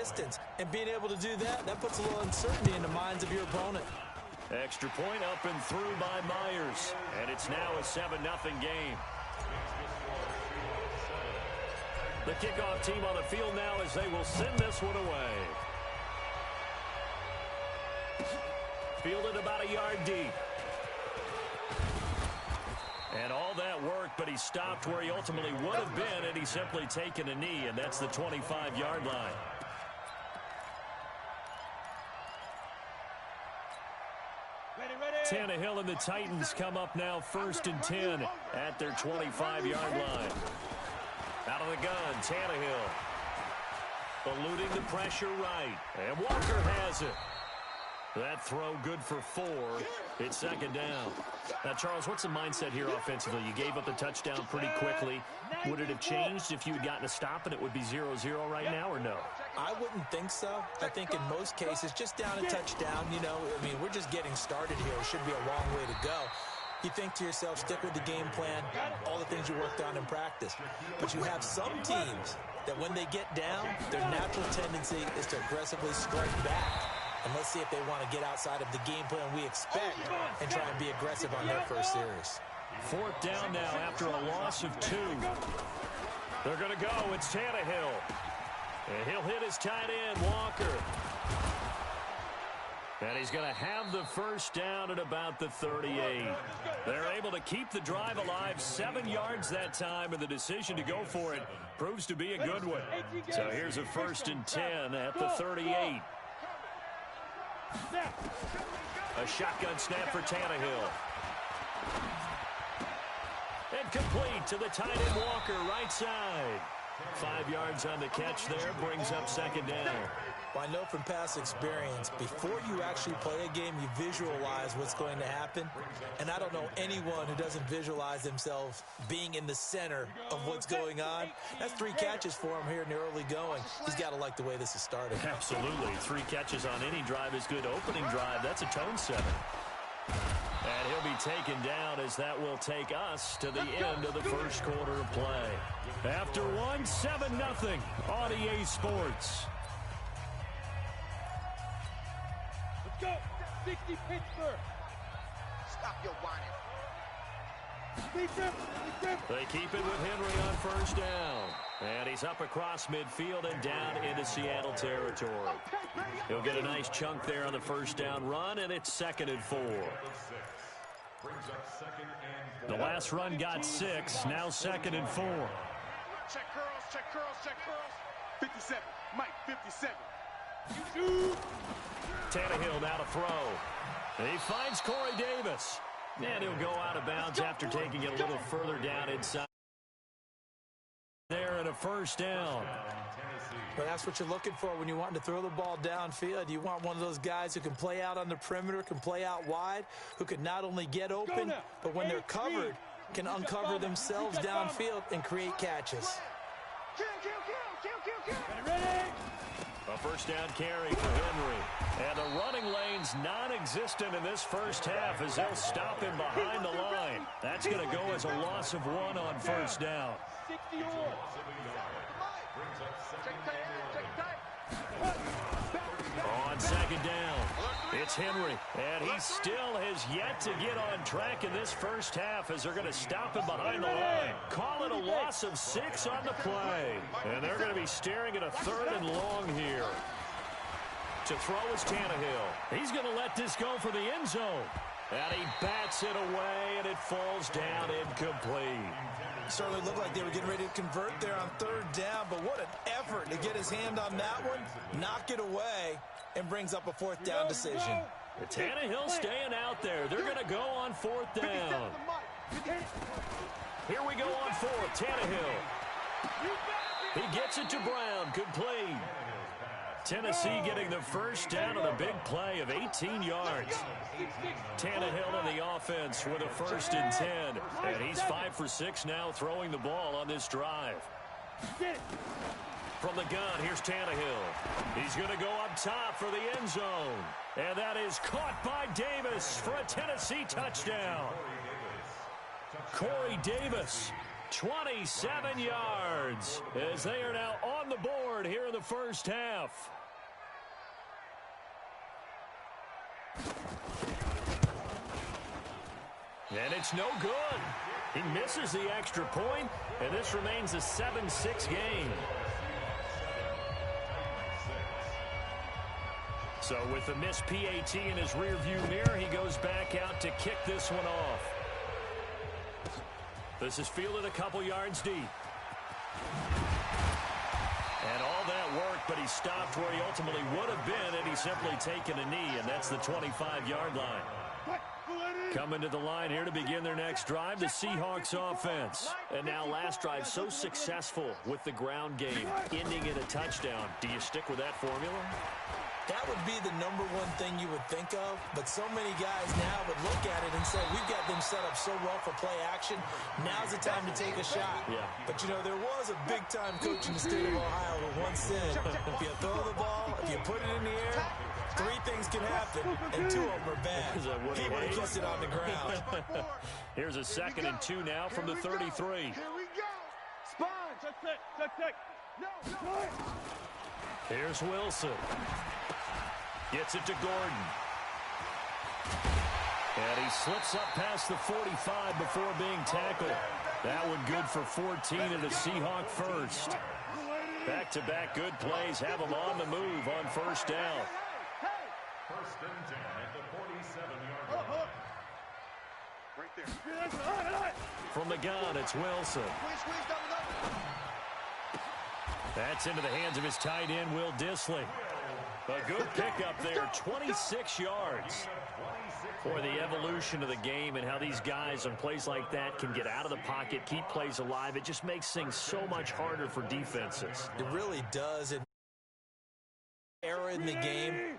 distance. And being able to do that, that puts a little uncertainty in the minds of your opponent. Extra point up and through by Myers. And it's now a 7-0 game. The kickoff team on the field now as they will send this one away. Fielded about a yard deep. And all that work, but he stopped where he ultimately would have been had he simply taken a knee, and that's the 25-yard line. Tannehill and the Titans come up now 1st and 10 at their 25-yard line. Out of the gun, Tannehill. Eluding the pressure right. And Walker has it. That throw good for 4. It's 2nd down. Now, Charles, what's the mindset here offensively? You gave up the touchdown pretty quickly. Would it have changed if you had gotten a stop and it would be 0-0 right now, or no? I wouldn't think so. I think in most cases, just down a touchdown, you know, I mean, we're just getting started here. It should be a long way to go. You think to yourself, stick with the game plan, all the things you worked on in practice. But you have some teams that when they get down, their natural tendency is to aggressively strike back. And let's see if they want to get outside of the game plan we expect and try and be aggressive on their first series. 4th down now after a loss of 2. They're going to go. It's Tannehill. And he'll hit his tight end, Walker. And he's going to have the first down at about the 38. They're able to keep the drive alive. 7 yards that time, and the decision to go for it proves to be a good one. So here's a 1st and 10 at the 38. A shotgun snap for Tannehill. And complete to the tight end Walker, right side. 5 yards on the catch there, brings up 2nd down. Well, I know from past experience, before you actually play a game, you visualize what's going to happen. And I don't know anyone who doesn't visualize themselves being in the center of what's going on. That's 3 catches for him here in the early going. He's got to like the way this is started. Absolutely. 3 catches on any drive is good. Opening drive, that's a tone setter. And he'll be taken down as that will take us to the end of the first quarter of play. After one, 7-0 on EA Sports. Let's go. 60 Pittsburgh. Stop your whining. They keep it with Henry on 1st down. And he's up across midfield and down into Seattle territory. He'll get a nice chunk there on the 1st down run, and it's 2nd and 4. The last run got 6, now 2nd and 4. Check curls, check curls, check curls. 57, Mike, 57. Tannehill now to throw. He finds Corey Davis. And he'll go out of bounds after taking it a little further down inside. There and a 1st down. But that's what you're looking for when you want to throw the ball downfield. You want one of those guys who can play out on the perimeter, can play out wide, who can not only get open, but when they're covered, can uncover themselves downfield and create catches. A 1st down carry for Henry. And the running lane's non-existent in this first half as they'll stop him behind the line. That's going to go as a loss of 1 on 1st down. On 2nd down, it's Henry. And he still has yet to get on track in this first half as they're going to stop him behind the line. Call it a loss of 6 on the play. And they're going to be staring at a 3rd and long here. To throw is Tannehill. He's going to let this go for the end zone. And he bats it away, and it falls down incomplete. Certainly looked like they were getting ready to convert there on 3rd down, but what an effort to get his hand on that one, knock it away, and brings up a 4th down decision. Tannehill staying out there. They're going to go on 4th down. Here we go on 4th. Tannehill. He gets it to Brown. Complete. Tennessee getting the 1st down on a big play of 18 yards. Tannehill in the offense with a 1st and 10. And he's 5 for 6 now throwing the ball on this drive. From the gun, here's Tannehill. He's going to go up top for the end zone. And that is caught by Davis for a Tennessee touchdown. Corey Davis, 27 yards, as they are now on the board board here in the first half. And it's no good. He misses the extra point, and this remains a 7-6 game. So with the missed PAT in his rearview mirror, he goes back out to kick this one off. This is fielded a couple yards deep. And all that work, but he stopped where he ultimately would have been had he simply taken a knee, and that's the 25-yard line. Coming to the line here to begin their next drive, the Seahawks offense. And now last drive so successful with the ground game, ending in a touchdown. Do you stick with that formula? That would be the number one thing you would think of, but so many guys now would look at it and say, we've got them set up so well for play action, now's the time to take a shot. Yeah. But, you know, there was a big-time coach in the state of Ohio who once said, if you throw the ball, if you put it in the air, 3 things can happen, and 2 of them are bad. He would have kept it on the ground. Here's a 2nd and 2 now from the 33. Here we go. Spine. Check. No. Here's Wilson. Gets it to Gordon. And he slips up past the 45 before being tackled. That one good for 14 and a Seahawk first. Back-to-back good plays have him on the move on first down. First and 10 at the 47-yard line. Right there. From the gun, it's Wilson. That's into the hands of his tight end, Will Dissly. A good pickup there, 26 yards. For the evolution of the game and how these guys on plays like that can get out of the pocket, keep plays alive, it just makes things so much harder for defenses. It really does. In era in the game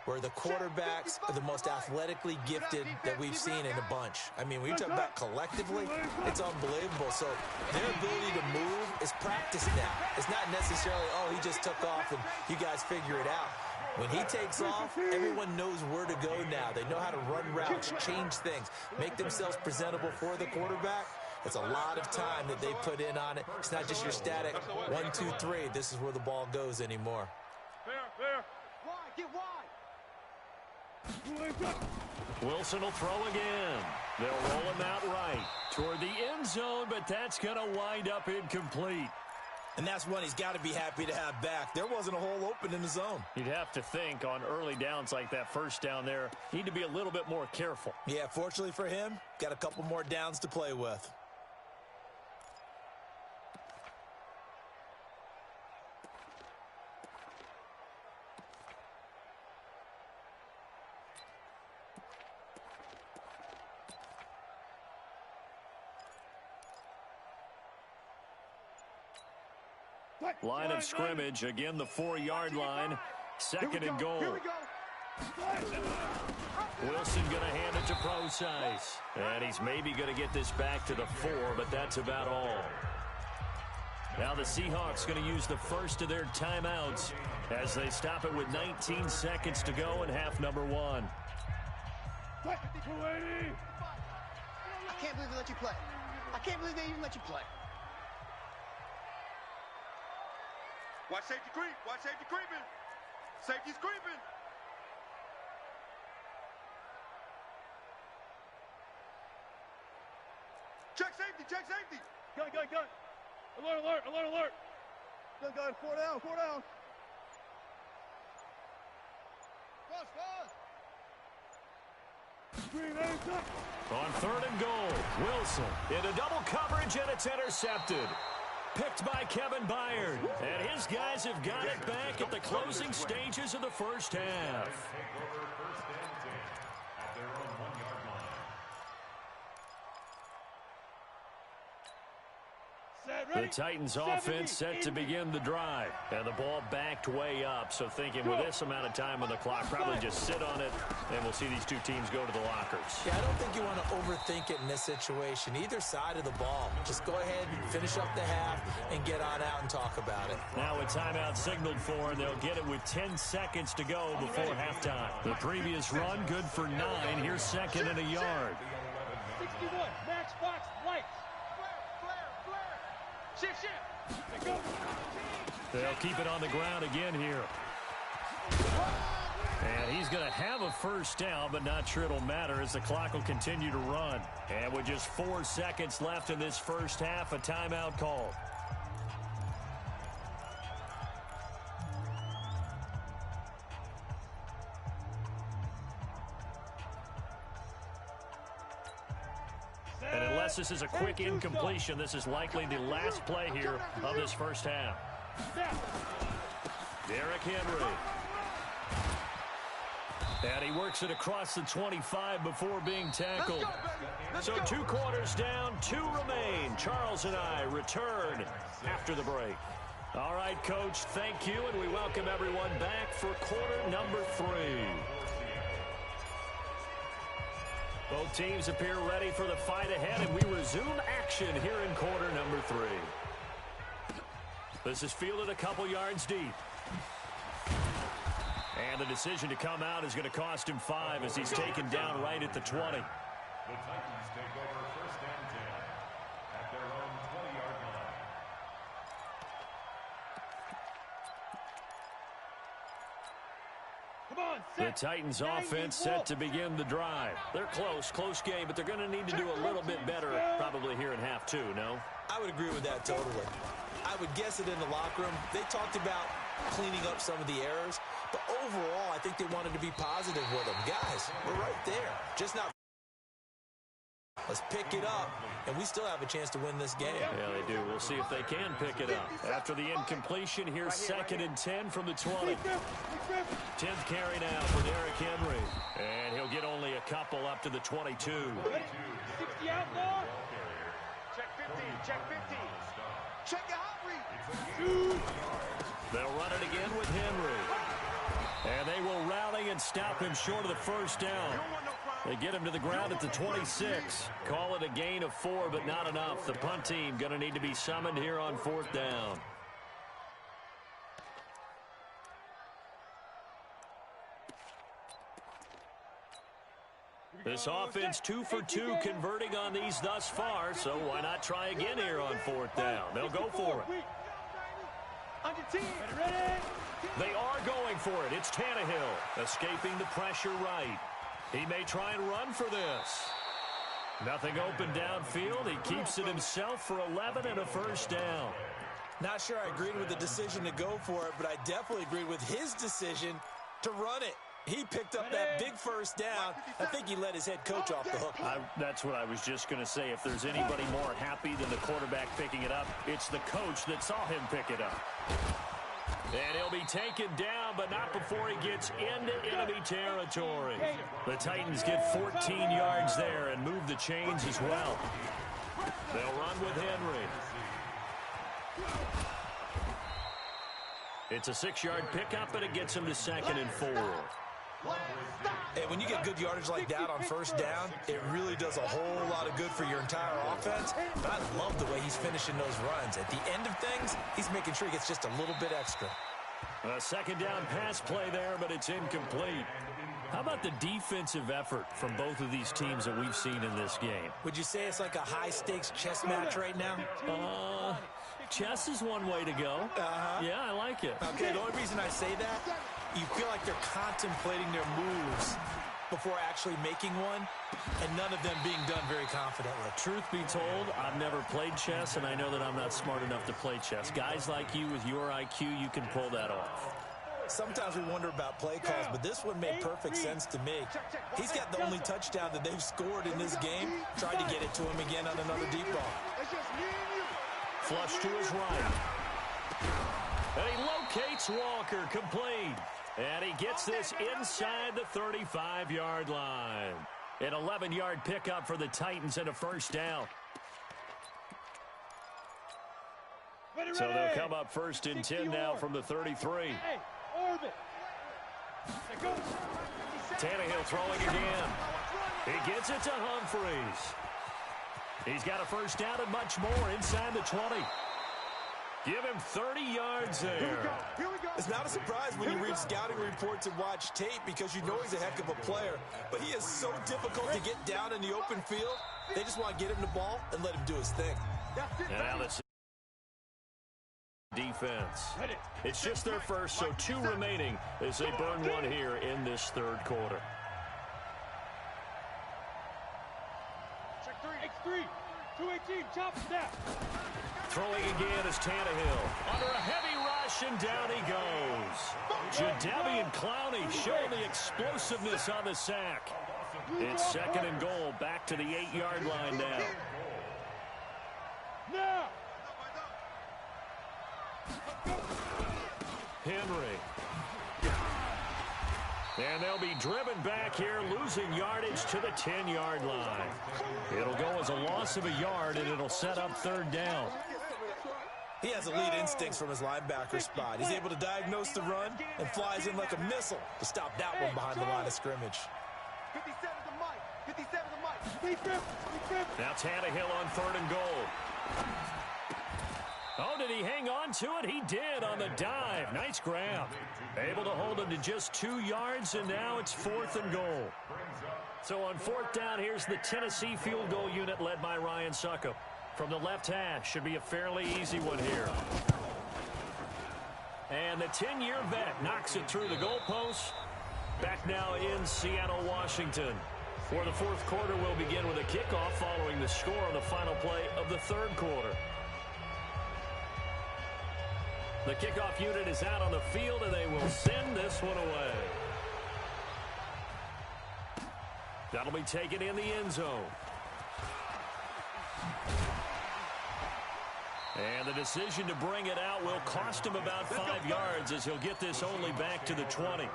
where the quarterbacks are the most athletically gifted that we've seen in a bunch. I mean, when you talk about collectively, it's unbelievable. So their ability to move is practiced now. It's not necessarily, oh, he just took off and you guys figure it out. When he takes off, everyone knows where to go now. They know how to run routes, change things, make themselves presentable for the quarterback. It's a lot of time that they put in on it. It's not just your static 1, 2, 3. This is where the ball goes anymore. Fair. Wide, get wide. Wilson will throw again. They'll roll him out right toward the end zone, but that's going to wind up incomplete. And that's one he's got to be happy to have back. There wasn't a hole open in the zone. You'd have to think on early downs like that first down there, need to be a little bit more careful. Yeah, fortunately for him, got a couple more downs to play with. Line of scrimmage, again the 4-yard line. 2nd and goal. Wilson going to hand it to Procise. And he's maybe going to get this back to the 4, but that's about all. Now the Seahawks going to use the first of their timeouts as they stop it with 19 seconds to go in half number 1. I can't believe they let you play. I can't believe they even let you play. Watch safety creep. Watch safety creeping. Safety's creeping. Check safety. Gun. Alert. Gun. 4 down. On 3rd and goal, Wilson into double coverage, and it's intercepted. Picked by Kevin Byard. And his guys have got it back at the closing stages of the first half. Take over first and 10 at their own 1-yard line. The Titans offense set to begin the drive. And the ball backed way up. So thinking with this amount of time on the clock, probably just sit on it, and we'll see these two teams go to the lockers. Yeah, I don't think you want to overthink it in this situation. Either side of the ball. Just go ahead and finish up the half and get on out and talk about it. Now a timeout signaled for, and they'll get it with 10 seconds to go before halftime. The previous run good for 9. Here's 2nd and a yard. 61. Max Fox. Lights. Flare. Shift. They'll keep it on the ground again here. And he's going to have a first down, but not sure it'll matter as the clock will continue to run. And with just 4 seconds left in this first half, a timeout call. And unless this is a quick incompletion, this is likely the last play here of this first half. Derrick Henry. And he works it across the 25 before being tackled. So 2 quarters down, 2 remain. Charles and I return after the break. All right, Coach, thank you, and we welcome everyone back for quarter number 3. Both teams appear ready for the fight ahead, and we resume action here in quarter number 3. This is fielded a couple yards deep. And the decision to come out is going to cost him 5 as he's taken down right at the 20. The Titans take over first and 10 at their own 20-yard line. Come on, The Titans offense set to begin the drive. They're close game, but they're going to need to do a little bit better probably here in half 2, no? I would agree with that totally. I would guess it in the locker room. They talked about cleaning up some of the errors, but overall, I think they wanted to be positive with them. Guys, we're right there. Just not. Let's pick it up, and we still have a chance to win this game. Yeah, they do. We'll see if they can pick it up. After the incompletion, here's second and 10 from the 20. 10th carry now for Derrick Henry. And he'll get only a couple up to the 22. 60 out more. Check 15, check 15. Check your hot read. They'll run it again with Henry. And they will rally and stop him short of the first down. They get him to the ground at the 26. Call it a gain of 4, but not enough. The punt team going to need to be summoned here on 4th down. This offense 2 for 2 converting on these thus far, so why not try again here on 4th down? They'll go for it. They are going for it. It's Tannehill escaping the pressure right. He may try and run for this. Nothing open downfield. He keeps it himself for 11 and a first down. Not sure I agreed with the decision to go for it, but I definitely agreed with his decision to run it. He picked up that big first down. I think he let his head coach off the hook. That's what I was just going to say. If there's anybody more happy than the quarterback picking it up, it's the coach that saw him pick it up. And he'll be taken down, but not before he gets into enemy territory. The Titans get 14 yards there and move the chains as well. They'll run with Henry. It's a 6-yard pickup, but it gets him to 2nd and 4. Hey, when you get good yardage like that on first down, it really does a whole lot of good for your entire offense. But I love the way he's finishing those runs. At the end of things, he's making sure he gets just a little bit extra. A 2nd down pass play there, but it's incomplete. How about the defensive effort from both of these teams that we've seen in this game? Would you say it's like a high-stakes chess match right now? Chess is one way to go. Yeah, I like it. Okay, the only reason I say that, you feel like they're contemplating their moves before actually making one, and none of them being done very confidently. Truth be told, I've never played chess, and I know that I'm not smart enough to play chess. Guys like you with your IQ, you can pull that off. Sometimes we wonder about play calls, but this one made perfect sense to me. He's got the only touchdown that they've scored in this game. Tried to get it to him again on another deep ball. Flush to his right. And he locates Walker, complete. And he gets this inside the 35-yard line. An 11-yard pickup for the Titans and a first down. So they'll come up 1st and 10 now from the 33. Tannehill throwing again. He gets it to Humphries. He's got a first down and much more inside the 20. Give him 30 yards there. It's not a surprise when you read scouting reports and watch tape because you know he's a heck of a player. But he is so difficult to get down in the open field. They just want to get him the ball and let him do his thing. And now this defense. It's just their first, so 2 remaining as they burn one here in this third quarter. Check 3. X3. 218. Chop snap. Throwing again is Tannehill. Under a heavy rush, and down he goes. Jadeveon Clowney showing the explosiveness on the sack. It's 2nd and goal, back to the 8-yard line now. Now. Henry. And they'll be driven back here, losing yardage to the 10-yard line. It'll go as a loss of a yard, and it'll set up 3rd down. He has elite instincts from his linebacker spot. He's able to diagnose the run and flies in like a missile to stop that one behind the line of scrimmage. 57 to Mike. 57 to Mike. Now Tannehill on 3rd and goal. Oh, did he hang on to it? He did on the dive. Nice grab. Able to hold him to just 2 yards, and now it's 4th and goal. So on 4th down, here's the Tennessee field goal unit led by Ryan Succop. From the left hash, should be a fairly easy one here. And the 10-year vet knocks it through the goalpost. Back now in Seattle, Washington. For the 4th quarter, we'll begin with a kickoff following the score on the final play of the 3rd quarter. The kickoff unit is out on the field, and they will send this one away. That'll be taken in the end zone. And the decision to bring it out will cost him about 5 yards, as he'll get this only back to the 20.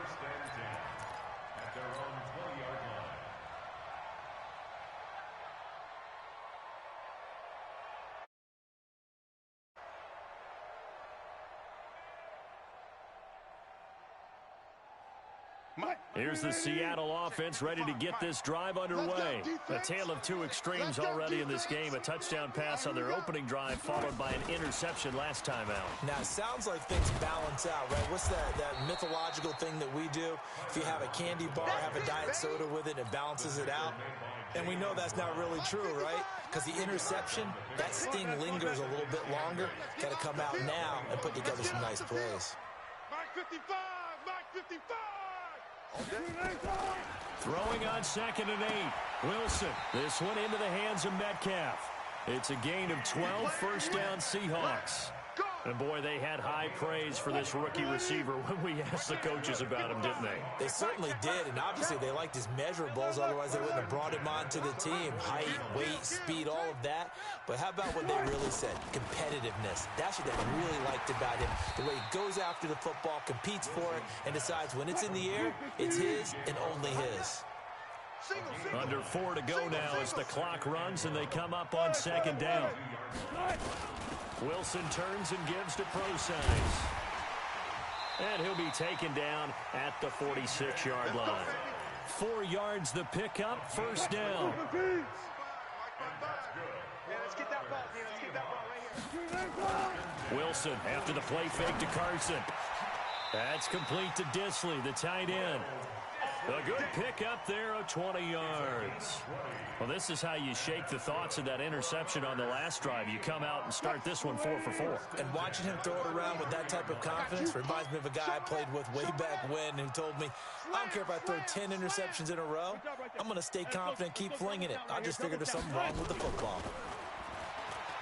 Here's the Seattle offense ready to get this drive underway. A tale of 2 extremes already in this game. A touchdown pass on their opening drive, followed by an interception last time out. Now, it sounds like things balance out, right? What's that mythological thing that we do? If you have a candy bar, have a diet soda with it, it balances it out. And we know that's not really true, right? Because the interception, that sting lingers a little bit longer. Got to come out now and put together some nice plays. Mike 55. Mike 55. Throwing on 2nd and 8. Wilson. This one into the hands of Metcalf. It's a gain of 12, 1st down Seahawks. And boy, they had high praise for this rookie receiver when we asked the coaches about him, didn't they? They certainly did, and obviously they liked his measurables, otherwise they wouldn't have brought him onto the team. Height, weight, speed, all of that. But how about what they really said? Competitiveness. That's what they really liked about him. The way he goes after the football, competes for it, and decides when it's in the air, it's his and only his. Under 4 to go now as the clock runs and they come up on 2nd down. Wilson turns and gives to Procise. And he'll be taken down at the 46-yard line. 4 yards the pickup, 1st down. Let's get that ball, man. Let's get that ball right here. Wilson after the play fake to Carson. That's complete to Disley, the tight end. A good pickup there of 20 yards. Well, this is how you shake the thoughts of that interception on the last drive. You come out and start this one 4 for 4. And watching him throw it around with that type of confidence reminds me of a guy I played with way back when who told me, I don't care if I throw 10 interceptions in a row. I'm going to stay confident, keep flinging it. I just figured there's something wrong with the football.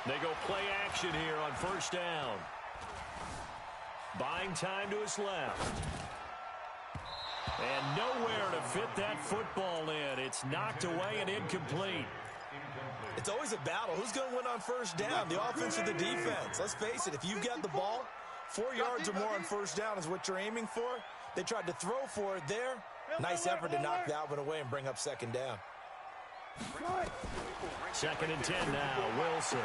They go play action here on 1st down. Buying time to his left. And nowhere to fit that football in. It's knocked away and incomplete. It's always a battle. Who's going to win on 1st down, the offense or the defense? Let's face it, if you've got the ball, 4 yards or more on 1st down is what you're aiming for. They tried to throw for it there. Nice effort to knock that one away and bring up 2nd down. 2nd and 10 now, Wilson.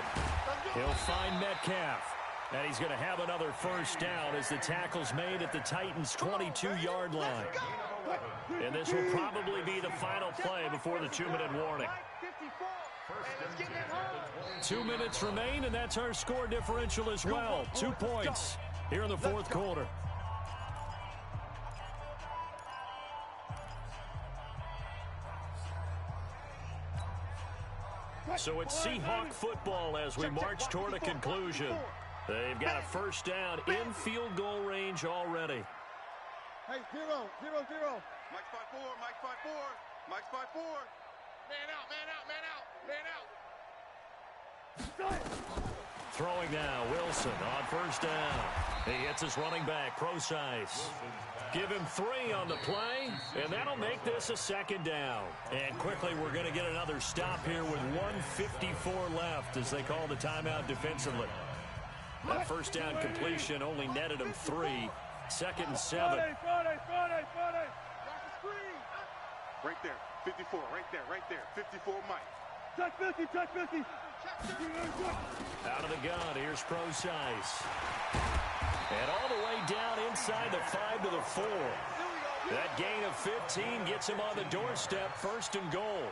He'll find Metcalf. And he's going to have another 1st down as the tackle's made at the Titans' 22-yard line. And this will probably be the final play before the 2-minute warning. 2 minutes remain, and that's our score differential as well. 2 points here in the 4th quarter. So it's Seahawk football as we march toward a conclusion. They've got a first down in field goal range already. Hey, 0, 0, 0. Mike's 5-4, Mike's 5-4, Mike's 5-4. Man out, man out, man out, man out. Throwing now, Wilson on first down. He hits his running back, Procise. Give him 3 on the play, and that'll make this a second down. And quickly, we're going to get another stop here with 1:54 left as they call the timeout defensively. That first down completion only netted him 3. 2nd and 7. Right there, 54, right there, 54, Mike. Touch 50, touch 50. Out of the gun, here's Procise. And all the way down inside the 5 to the 4. That gain of 15 gets him on the doorstep, 1st and goal.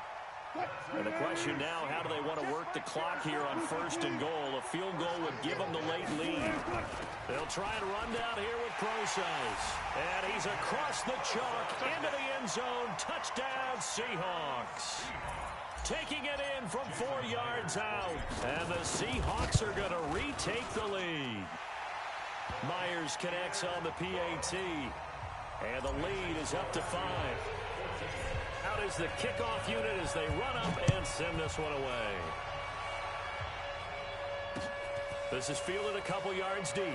And the question now, how do they want to work the clock here on 1st and goal? A field goal would give them the late lead. They'll try and run down here with Procise. And he's across the chalk into the end zone. Touchdown, Seahawks. Taking it in from 4 yards out. And the Seahawks are going to retake the lead. Myers connects on the PAT. And the lead is up to 5. Out is the kickoff unit as they run up and send this one away. This is fielded a couple yards deep.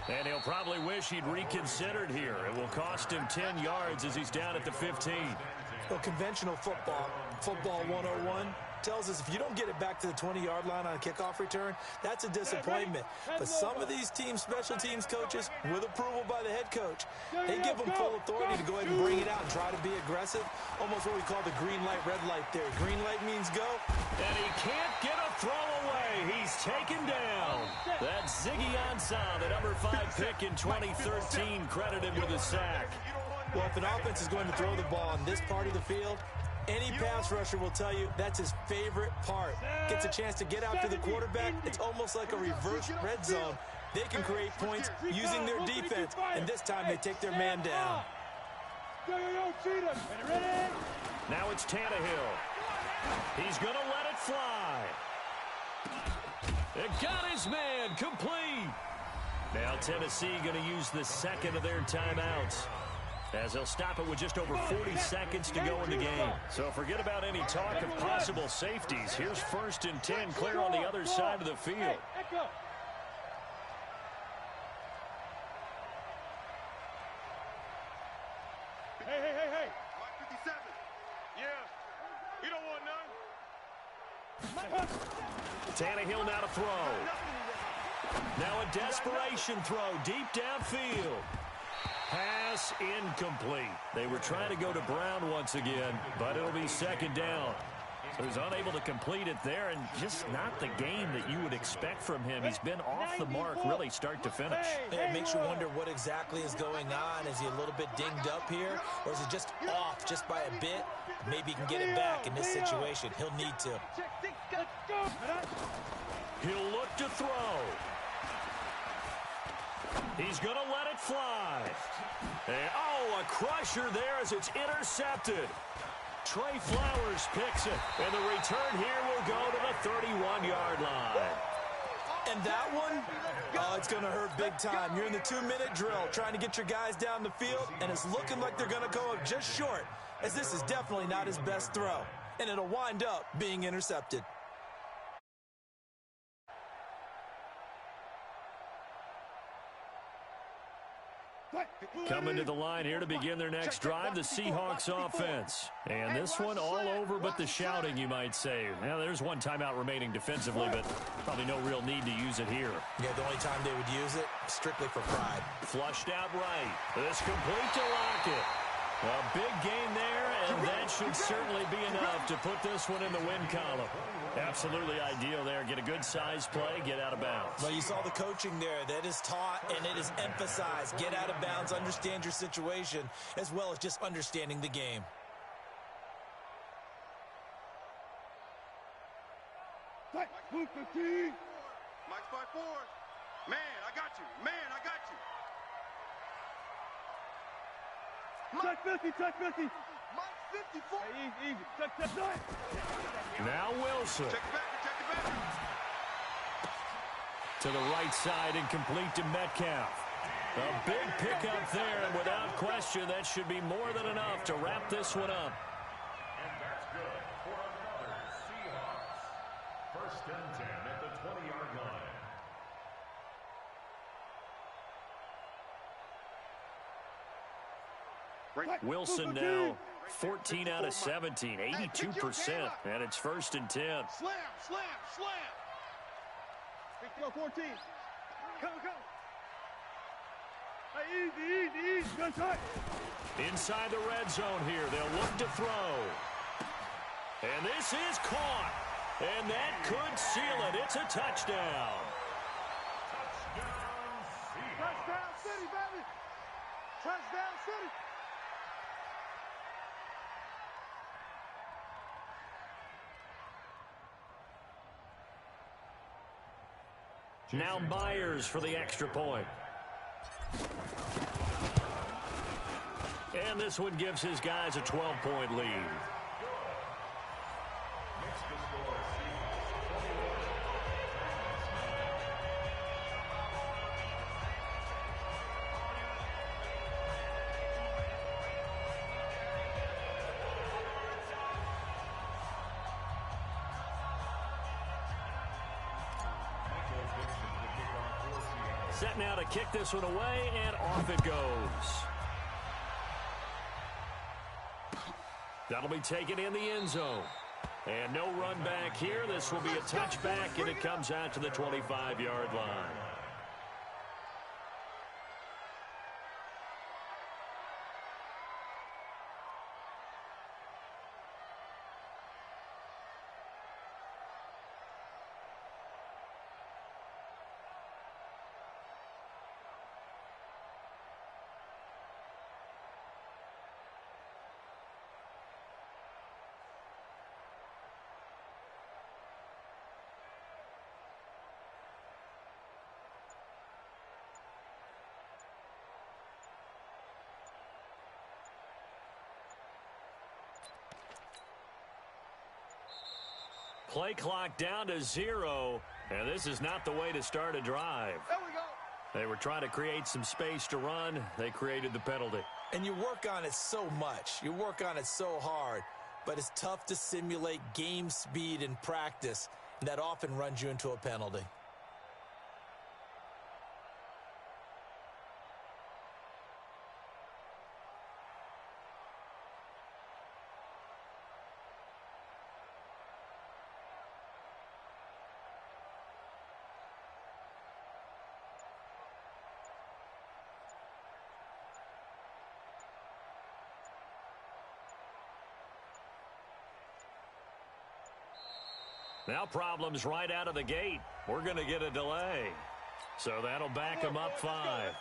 And he'll probably wish he'd reconsidered here. It will cost him 10 yards as he's down at the 15. Well, conventional football 101, tells us if you don't get it back to the 20-yard line on a kickoff return, that's a disappointment. But some of these special teams coaches, with approval by the head coach, they give them full authority to go ahead and bring it out and try to be aggressive. Almost what we call the green light, red light theory. Green light means go. And he can't get a throw away. He's taken down. That's Ziggy Ansah, the number 5 pick in 2013, credited with a sack. Well, if an offense is going to throw the ball on this part of the field, any pass rusher will tell you that's his favorite part. Gets a chance to get out to the quarterback. It's almost like a reverse red zone. They can create points using their defense, and this time they take their man down. Now it's Tannehill. He's going to let it fly. It got his man complete. Now Tennessee going to use the second of their timeouts, as they'll stop it with just over 40 seconds to go in the game. So forget about any talk of possible safeties. Here's 1st and 10 clear on the other side of the field. Hey. Mike 57. Yeah. You don't want none. Tannehill now to throw. Now a desperation throw deep downfield. Pass incomplete. They were trying to go to Brown once again, but it'll be 2nd down. So he's unable to complete it there, and just not the game that you would expect from him. He's been off the mark really start to finish. It makes you wonder what exactly is going on. Is he a little bit dinged up here, or is he just off just by a bit? Maybe he can get it back in this situation. He'll need to. He'll look to throw. He's going to let it fly. And, a crusher there as it's intercepted. Trey Flowers picks it, and the return here will go to the 31-yard line. And that one, it's going to hurt big time. You're in the 2-minute drill trying to get your guys down the field, and it's looking like they're going to go up just short, as this is definitely not his best throw, and it'll wind up being intercepted. Coming to the line here to begin their next drive, the Seahawks offense. And this one all over but the shouting, you might say. Now, there's one timeout remaining defensively, but probably no real need to use it here. Yeah, the only time they would use it, strictly for pride. Flushed out right. This complete to Lockett. A big gain there, and that should certainly be enough to put this one in the win column. Absolutely ideal there. Get a good size play, get out of bounds. Well, you saw the coaching there. That is taught and it is emphasized. Get out of bounds, understand your situation, as well as just understanding the game. Mike's 5-4. Man, I got you. Man, I got you. Touch 50, touch 50. Mike 54. Hey, easy. Touch. Now Wilson. Check it back. To the right side and complete to Metcalf. A big pickup there, and without question, that should be more than enough to wrap this one up. And that's good for another Seahawks. First and 10 at the 20-yard line. Wilson now 14 out of 17, 82%, and it's first and 10. Slam, slam, slam. Go 14. Come. Hey, easy. Good shot. Inside the red zone here, they'll look to throw. And this is caught. And that could seal it. It's a touchdown. Touchdown City, baby. Touchdown City. Now Myers for the extra point. And this one gives his guys a 12-point lead. Set now to kick this one away, and off it goes. That'll be taken in the end zone. And no run back here. This will be a touchback, and it comes out to the 25-yard line. Play clock down to 0, and this is not the way to start a drive. There we go. They were trying to create some space to run. They created the penalty. And you work on it so much. You work on it so hard. But it's tough to simulate game speed in practice. And that often runs you into a penalty. Now problems right out of the gate. We're going to get a delay. So that'll back them up 5.